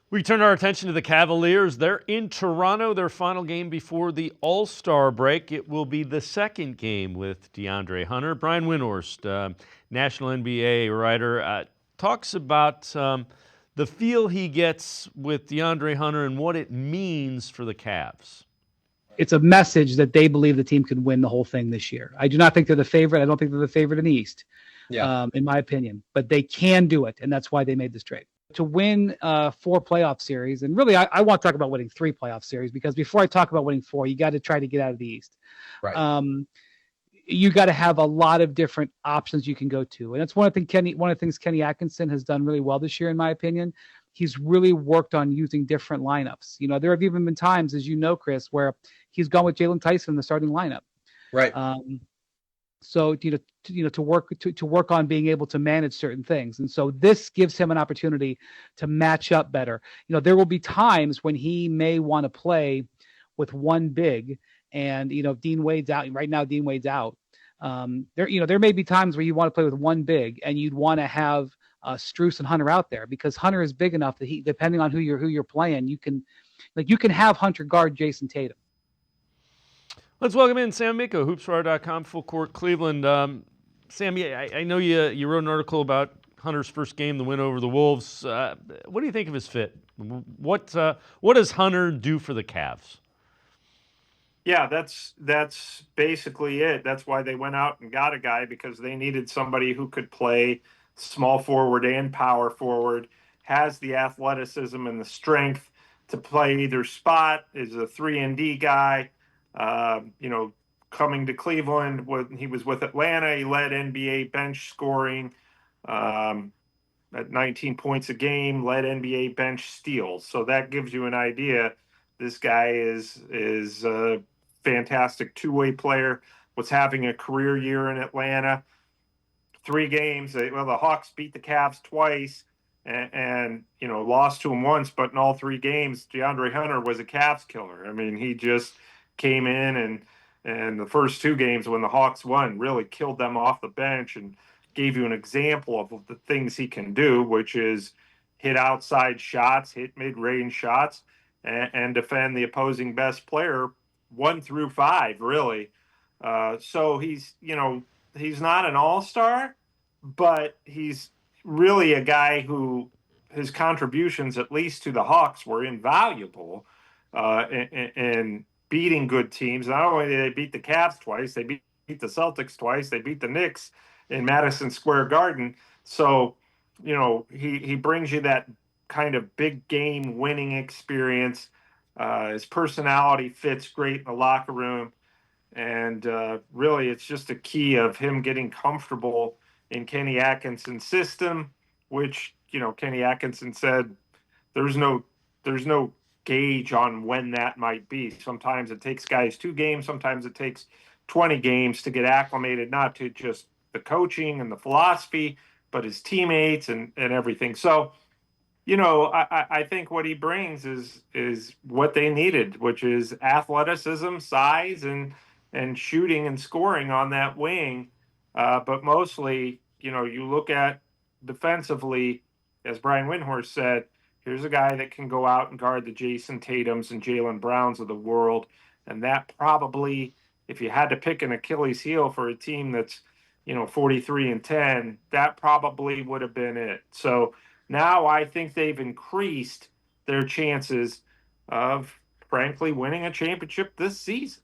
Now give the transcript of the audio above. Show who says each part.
Speaker 1: We turn our attention to the Cavaliers. They're in Toronto, their final game before the All-Star break. It will be the second game with DeAndre Hunter. Brian Windhorst, national NBA writer, talks about the feel he gets with DeAndre Hunter and what it means for the Cavs.
Speaker 2: It's a message that they believe the team can win the whole thing this year. I do not think they're the favorite. I don't think they're the favorite in the East, in my opinion. But they can do it, and that's why they made this trade. To win 4 playoff series, and really I want to talk about winning 3 playoff series, because before I talk about winning 4, you got to try to get out of the East.
Speaker 3: Right.
Speaker 2: You got to have a lot of different options you can go to, and that's one of the things Kenny Atkinson has done really well this year, in my opinion. He's really worked on using different lineups. There have even been times, as you know, Chris, where he's gone with Jalen Tyson in the starting lineup.
Speaker 3: Right.
Speaker 2: So to work on being able to manage certain things, and so this gives him an opportunity to match up better. There will be times when he may want to play with one big, and Dean Wade's out right now. Dean Wade's out. There may be times where you want to play with one big, and you'd want to have Strus and Hunter out there, because Hunter is big enough that depending on who you're playing, you can have Hunter guard Jason Tatum.
Speaker 1: Let's welcome in Sam Amico, hoopswire.com, Full Court Cleveland. Sam, I know you wrote an article about Hunter's first game, the win over the Wolves. What do you think of his fit? What does Hunter do for the Cavs?
Speaker 4: Yeah, that's basically it. That's why they went out and got a guy, because they needed somebody who could play small forward and power forward, has the athleticism and the strength to play either spot, is a 3-and-D guy. Coming to Cleveland, when he was with Atlanta, he led NBA bench scoring at 19 points a game, led NBA bench steals. So that gives you an idea. This guy is a fantastic two-way player, was having a career year in Atlanta. 3 games. The Hawks beat the Cavs twice and lost to them once, but in all 3 games, DeAndre Hunter was a Cavs killer. I mean, he just came in and the first 2 games when the Hawks won, really killed them off the bench and gave you an example of the things he can do, which is hit outside shots, hit mid-range shots, and defend the opposing best player 1 through 5, really. So he's not an all-star, but he's really a guy who his contributions, at least to the Hawks, were invaluable in beating good teams. Not only did they beat the Cavs twice, they beat the Celtics twice, they beat the Knicks in Madison Square Garden. So, he brings you that kind of big game winning experience. His personality fits great in the locker room. And really, it's just a key of him getting comfortable in Kenny Atkinson's system, which, Kenny Atkinson said there's no gauge on when that might be. Sometimes it takes guys 2 games, sometimes it takes 20 games to get acclimated, not to just the coaching and the philosophy, but his teammates and everything. So, I think what he brings is what they needed, which is athleticism, size, and shooting and scoring on that wing. But mostly, you look at defensively, as Brian Windhorst said, here's a guy that can go out and guard the Jason Tatums and Jaylen Browns of the world. And that probably, if you had to pick an Achilles heel for a team that's, 43-10, that probably would have been it. So now I think they've increased their chances of, frankly, winning a championship this season.